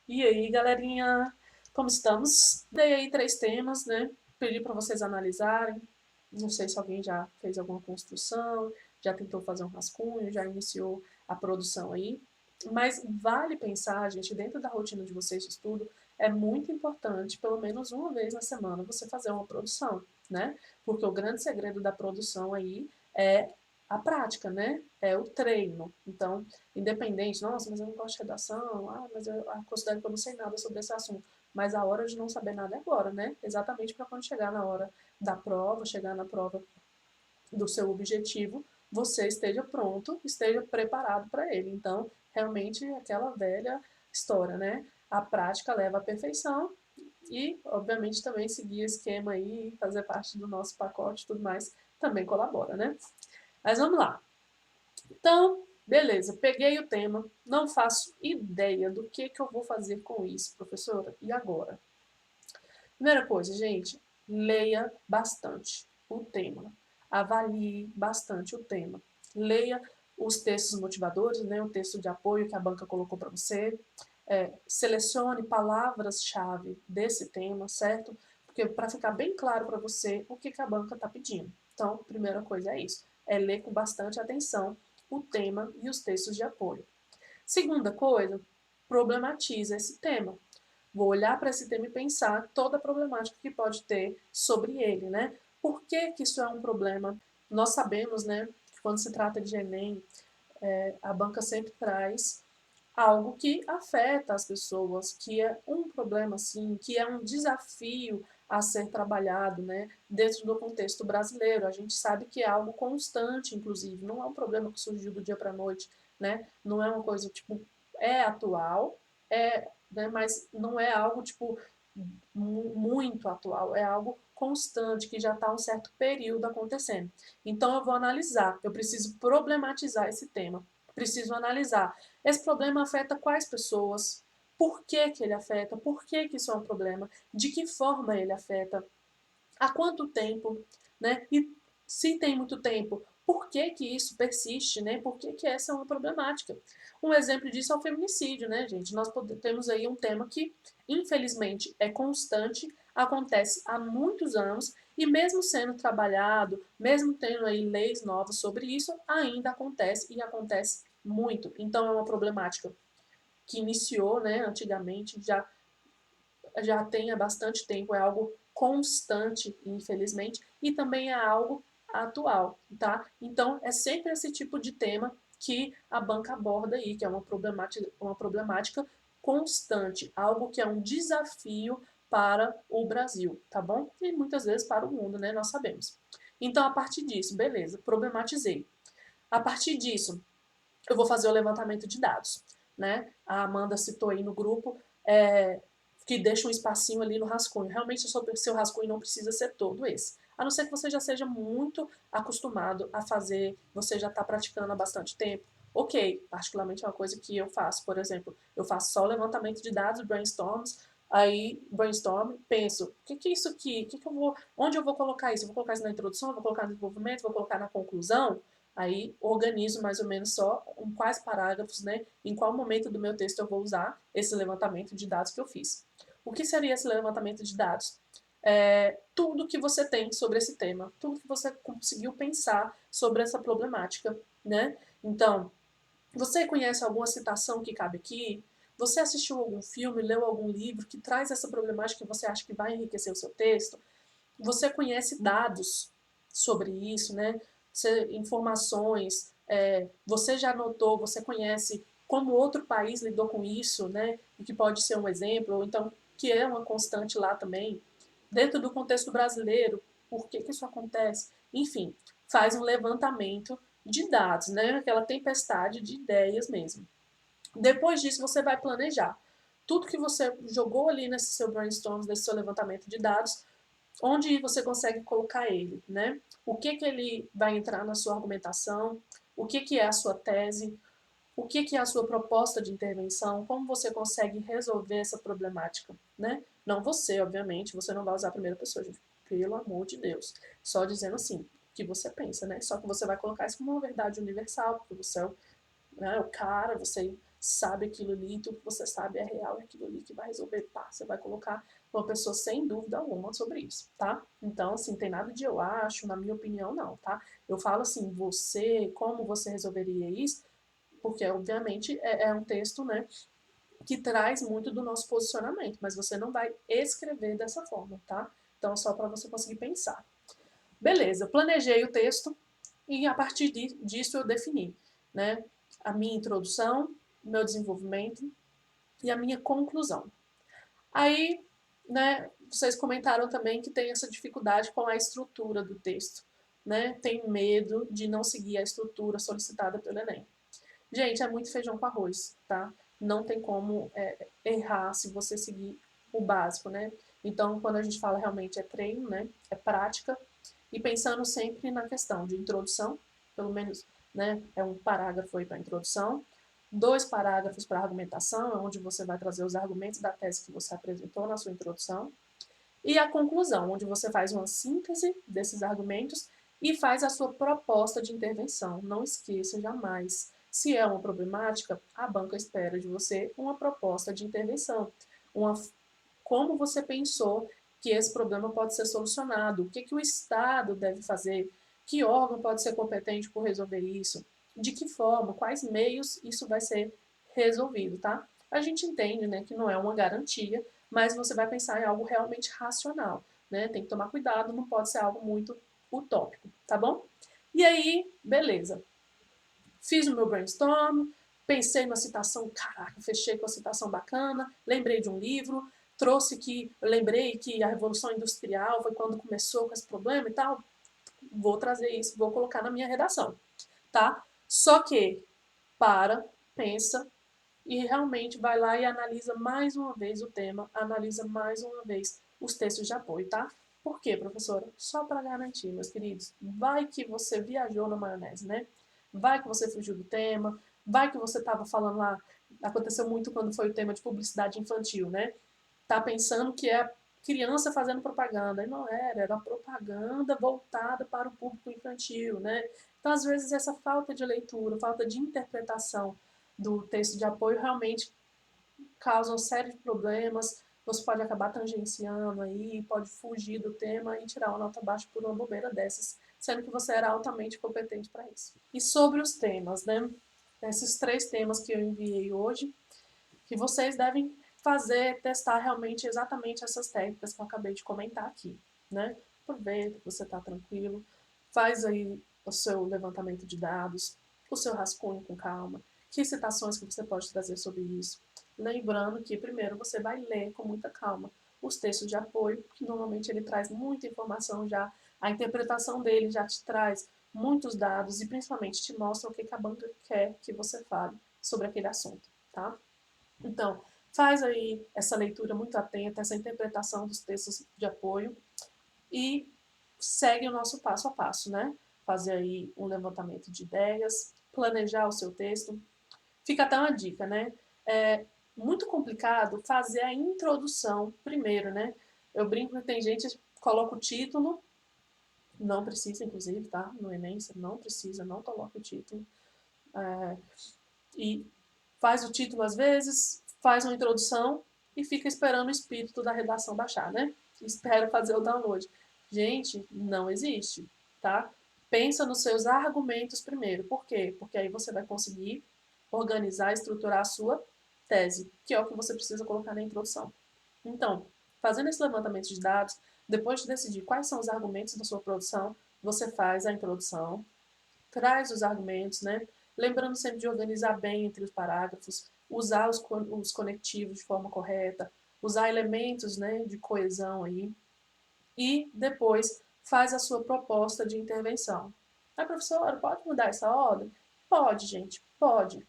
E aí, galerinha, como estamos? Dei aí 3 temas, né? Pedi para vocês analisarem. Não sei se alguém já fez alguma construção, já tentou fazer um rascunho, já iniciou a produção aí. Mas vale pensar, gente, dentro da rotina de vocês de estudo, é muito importante, pelo menos uma vez na semana, você fazer uma produção, né? Porque o grande segredo da produção aí é a prática, né? É o treino. Então, independente, nossa, mas eu não gosto de redação, mas eu considero que eu não sei nada sobre esse assunto. Mas a hora de não saber nada é agora, né? Exatamente para quando chegar na hora da prova, chegar na prova do seu objetivo, você esteja pronto, esteja preparado para ele. Então, realmente, aquela velha história, né? A prática leva à perfeição e, obviamente, também seguir esquema aí, fazer parte do nosso pacote e tudo mais, também colabora, né? Mas vamos lá. Então, beleza, peguei o tema, não faço ideia do que eu vou fazer com isso, professora. E agora? Primeira coisa, gente, leia bastante o tema. Avalie bastante o tema. Leia os textos motivadores, né, o texto de apoio que a banca colocou para você. Selecione palavras-chave desse tema, certo? Porque para ficar bem claro para você o que a banca está pedindo. Então, a primeira coisa é isso, é ler com bastante atenção o tema e os textos de apoio. Segunda coisa, problematiza esse tema. Vou olhar para esse tema e pensar toda a problemática que pode ter sobre ele, né? Por que isso é um problema? Nós sabemos, né, que quando se trata de Enem, a banca sempre traz algo que afeta as pessoas, que é um problema, assim, que é um desafio a ser trabalhado, né, dentro do contexto brasileiro. A gente sabe que é algo constante, inclusive, não é um problema que surgiu do dia para a noite, né, não é uma coisa, tipo, é atual, né, mas não é algo, tipo, muito atual, é algo constante, que já está um certo período acontecendo. Então, eu vou analisar, eu preciso problematizar esse tema, preciso analisar esse problema afeta quais pessoas? Por que ele afeta? Por que isso é um problema? De que forma ele afeta? Há quanto tempo? Né? E se tem muito tempo, por que isso persiste? Né? Por que essa é uma problemática? Um exemplo disso é o feminicídio, né, gente? Nós temos aí um tema que, infelizmente, é constante, acontece há muitos anos, e mesmo sendo trabalhado, mesmo tendo aí leis novas sobre isso, ainda acontece e acontece muito. Então é uma problemática que iniciou, né, antigamente, já tem há bastante tempo, é algo constante, infelizmente, e também é algo atual, tá? Então, é sempre esse tipo de tema que a banca aborda aí, que é uma problemática constante, algo que é um desafio para o Brasil, tá bom? E muitas vezes para o mundo, né? Nós sabemos. Então, a partir disso, beleza, problematizei. A partir disso, eu vou fazer o levantamento de dados, né? A Amanda citou aí no grupo que deixa um espacinho ali no rascunho. Realmente, o seu rascunho não precisa ser todo esse. A não ser que você já seja muito acostumado a fazer, você já está praticando há bastante tempo. Ok, particularmente é uma coisa que eu faço. Por exemplo, eu faço só o levantamento de dados, brainstorm, penso, o que é isso aqui? Onde eu vou colocar isso? Eu vou colocar isso na introdução, eu vou colocar no desenvolvimento, vou colocar na conclusão? Aí organizo mais ou menos só quais parágrafos, né, em qual momento do meu texto eu vou usar esse levantamento de dados que eu fiz. O que seria esse levantamento de dados? Tudo que você tem sobre esse tema, tudo que você conseguiu pensar sobre essa problemática, né? Então, você conhece alguma citação que cabe aqui? Você assistiu algum filme, leu algum livro que traz essa problemática que você acha que vai enriquecer o seu texto? Você conhece dados sobre isso, né? Informações, você já notou, você conhece como outro país lidou com isso, né? E que pode ser um exemplo, ou então que é uma constante lá também. Dentro do contexto brasileiro, por que isso acontece? Enfim, faz um levantamento de dados, né? Aquela tempestade de ideias mesmo. Depois disso, você vai planejar. Tudo que você jogou ali nesse seu brainstorm, nesse seu levantamento de dados, onde você consegue colocar ele, né? O que ele vai entrar na sua argumentação, o que é a sua tese, o que é a sua proposta de intervenção, como você consegue resolver essa problemática, né? Não você, obviamente, você não vai usar a primeira pessoa, gente, pelo amor de Deus. Só dizendo assim, o que você pensa, né? Só que você vai colocar isso como uma verdade universal, porque você é o cara, você sabe aquilo ali, tudo que você sabe é real, é aquilo ali que vai resolver, pá, você vai colocar uma pessoa sem dúvida alguma sobre isso, tá? Então, assim, tem nada de eu acho, na minha opinião, não, tá? Eu falo assim, você, como você resolveria isso? Porque, obviamente, é um texto, né, que traz muito do nosso posicionamento, mas você não vai escrever dessa forma, tá? Então, só para você conseguir pensar. Beleza, eu planejei o texto e a partir disso eu defini, né, a minha introdução, meu desenvolvimento e a minha conclusão. Aí, né, vocês comentaram também que tem essa dificuldade com a estrutura do texto, né? Tem medo de não seguir a estrutura solicitada pelo Enem. Gente, é muito feijão com arroz, tá? Não tem como errar se você seguir o básico, né? Então, quando a gente fala realmente é treino, né? É prática. E pensando sempre na questão de introdução, pelo menos, né? É um parágrafo aí para introdução, 2 parágrafos para argumentação, onde você vai trazer os argumentos da tese que você apresentou na sua introdução, e a conclusão, onde você faz uma síntese desses argumentos e faz a sua proposta de intervenção. Não esqueça jamais. Se é uma problemática, a banca espera de você uma proposta de intervenção. Uma, como você pensou que esse problema pode ser solucionado? O que, que o Estado deve fazer? Que órgão pode ser competente por resolver isso? De que forma? Quais meios isso vai ser resolvido, tá? A gente entende, né, que não é uma garantia, mas você vai pensar em algo realmente racional, né? Tem que tomar cuidado, não pode ser algo muito utópico, tá bom? E aí, beleza. Fiz o meu brainstorm, pensei na citação, caraca, fechei com a citação bacana, lembrei de um livro, trouxe que, lembrei que a Revolução Industrial foi quando começou com esse problema e tal, vou trazer isso, vou colocar na minha redação, tá? Só que, para, pensa, e realmente vai lá e analisa mais uma vez o tema, analisa mais uma vez os textos de apoio, tá? Por quê, professora? Só para garantir, meus queridos. Vai que você viajou na maionese, né? Vai que você fugiu do tema, vai que você estava falando lá, aconteceu muito quando foi o tema de publicidade infantil, né? Tá pensando que é criança fazendo propaganda, e não era propaganda voltada para o público infantil, né? Então, às vezes, essa falta de leitura, falta de interpretação do texto de apoio realmente causa uma série de problemas. Você pode acabar tangenciando aí, pode fugir do tema e tirar uma nota baixa por uma bobeira dessas, sendo que você era altamente competente para isso. E sobre os temas, né? Esses 3 temas que eu enviei hoje, que vocês devem fazer, testar realmente exatamente essas técnicas que eu acabei de comentar aqui, né? Aproveita que você está tranquilo, faz aí o seu levantamento de dados, o seu rascunho com calma, que citações que você pode trazer sobre isso. Lembrando que primeiro você vai ler com muita calma os textos de apoio, que normalmente ele traz muita informação já, a interpretação dele já te traz muitos dados e principalmente te mostra o que a banca quer que você fale sobre aquele assunto, tá? Então, faz aí essa leitura muito atenta, essa interpretação dos textos de apoio e segue o nosso passo a passo, né? Fazer aí um levantamento de ideias, planejar o seu texto. Fica até uma dica, né? É muito complicado fazer a introdução primeiro, né? Eu brinco que tem gente que coloca o título, não precisa, inclusive, tá? No Enem, você não precisa, não coloca o título. E faz o título às vezes, faz uma introdução e fica esperando o espírito da redação baixar, né? Espera fazer o download. Gente, não existe, tá? Pensa nos seus argumentos primeiro. Por quê? Porque aí você vai conseguir organizar, estruturar a sua tese, que é o que você precisa colocar na introdução. Então, fazendo esse levantamento de dados, depois de decidir quais são os argumentos da sua produção, você faz a introdução, traz os argumentos, né? Lembrando sempre de organizar bem entre os parágrafos, usar os conectivos de forma correta, usar elementos, né, de coesão aí, e depois faz a sua proposta de intervenção. A professora, pode mudar essa ordem? Pode, gente, pode.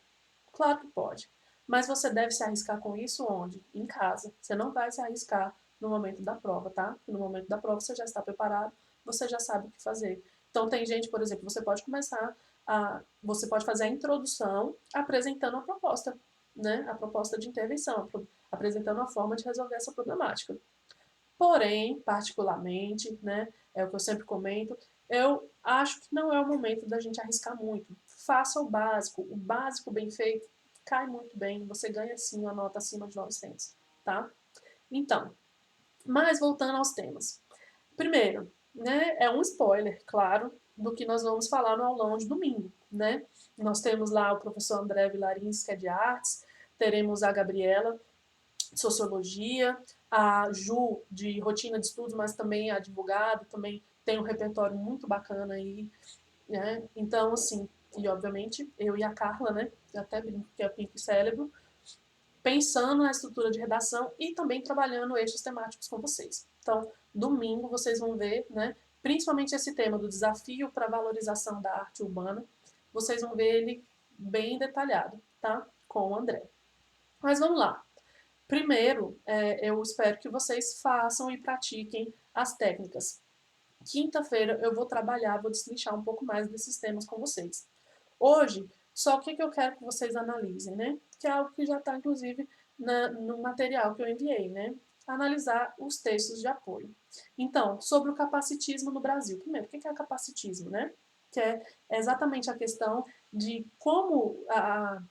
Claro que pode. Mas você deve se arriscar com isso onde? Em casa. Você não vai se arriscar no momento da prova, tá? No momento da prova você já está preparado, você já sabe o que fazer. Então tem gente, por exemplo, você pode começar você pode fazer a introdução apresentando a proposta, né? A proposta de intervenção, apresentando a forma de resolver essa problemática. Porém, particularmente, né, é o que eu sempre comento, eu acho que não é o momento da gente arriscar muito. Faça o básico bem feito cai muito bem, você ganha sim uma nota acima de 900, tá? Então, mas voltando aos temas. Primeiro, né, é um spoiler, claro, do que nós vamos falar no aulão de domingo, né? Nós temos lá o professor André Vilarins, que é de artes, teremos a Gabriela, de sociologia, a Ju, de rotina de estudos, mas também é advogada, também tem um repertório muito bacana aí, né? Então, assim, e obviamente eu e a Carla, né? Eu até brinco que é o Pink Cérebro, pensando na estrutura de redação e também trabalhando eixos temáticos com vocês. Então, domingo vocês vão ver, né, principalmente esse tema do desafio para a valorização da arte urbana, vocês vão ver ele bem detalhado, tá? Com o André. Mas vamos lá. Primeiro, eu espero que vocês façam e pratiquem as técnicas. Quinta-feira eu vou trabalhar, vou destrinchar um pouco mais desses temas com vocês. Hoje, só o que eu quero que vocês analisem, né? Que é algo que já está, inclusive, no material que eu enviei, né? Analisar os textos de apoio. Então, sobre o capacitismo no Brasil. Primeiro, o que é capacitismo, né? Que é exatamente a questão de como a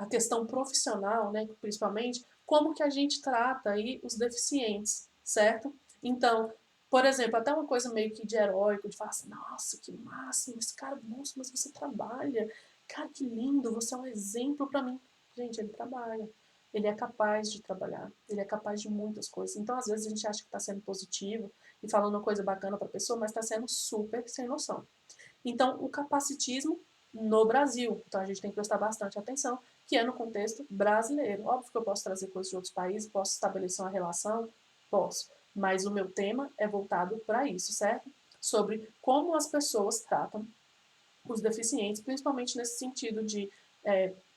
questão profissional, né, principalmente, como que a gente trata aí os deficientes, certo? Então, por exemplo, até uma coisa meio que de heróico, de falar assim, nossa, que máximo, esse cara, nossa, mas você trabalha, cara, que lindo, você é um exemplo para mim. Gente, ele trabalha, ele é capaz de trabalhar, ele é capaz de muitas coisas. Então, às vezes, a gente acha que está sendo positivo e falando uma coisa bacana para a pessoa, mas está sendo super sem noção. Então, o capacitismo no Brasil. Então, a gente tem que prestar bastante atenção, que é no contexto brasileiro. Óbvio que eu posso trazer coisas de outros países, posso estabelecer uma relação, posso. Mas o meu tema é voltado para isso, certo? Sobre como as pessoas tratam os deficientes, principalmente nesse sentido de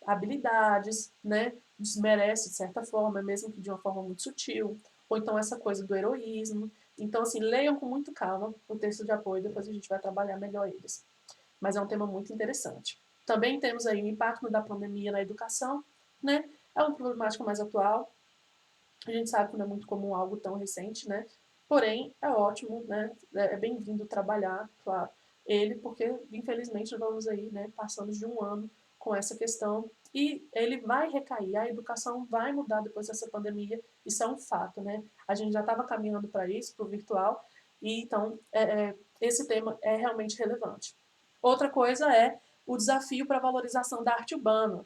habilidades, né? Desmerece de certa forma, mesmo que de uma forma muito sutil. Ou então essa coisa do heroísmo. Então, assim, leiam com muito calma o texto de apoio, depois a gente vai trabalhar melhor eles. Mas é um tema muito interessante. Também temos aí o impacto da pandemia na educação, né? É uma problemática mais atual. A gente sabe que não é muito comum algo tão recente, né? Porém, é ótimo, né? É bem-vindo trabalhar, claro, ele, porque infelizmente vamos aí, né? Passamos de um ano com essa questão e ele vai recair, a educação vai mudar depois dessa pandemia, isso é um fato, né? A gente já estava caminhando para isso, para o virtual, e então esse tema é realmente relevante. Outra coisa é o desafio para a valorização da arte urbana,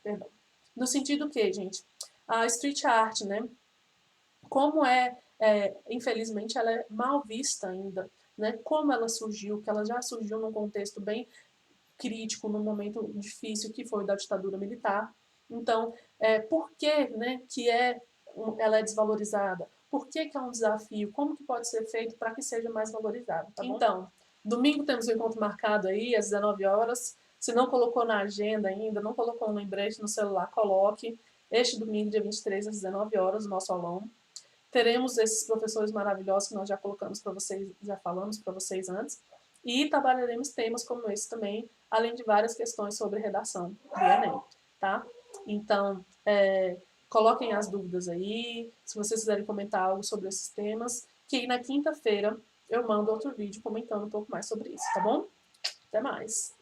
perdão. No sentido que, gente, a street art, né? Como infelizmente, ela é mal vista ainda, né? Como ela surgiu, que ela já surgiu num contexto bem crítico, num momento difícil que foi da ditadura militar. Então, por que, né, ela é desvalorizada? Por que é um desafio? Como que pode ser feito para que seja mais valorizado? Tá bom? Então, domingo temos um encontro marcado aí, às 19 horas. Se não colocou na agenda ainda, não colocou no lembrete no celular, coloque. Este domingo, dia 23, às 19 horas, o nosso aulão. Teremos esses professores maravilhosos que nós já colocamos para vocês, já falamos para vocês antes. E trabalharemos temas como esse também, além de várias questões sobre redação do Enem, tá? Então, coloquem as dúvidas aí, se vocês quiserem comentar algo sobre esses temas, que na quinta-feira eu mando outro vídeo comentando um pouco mais sobre isso, tá bom? Até mais!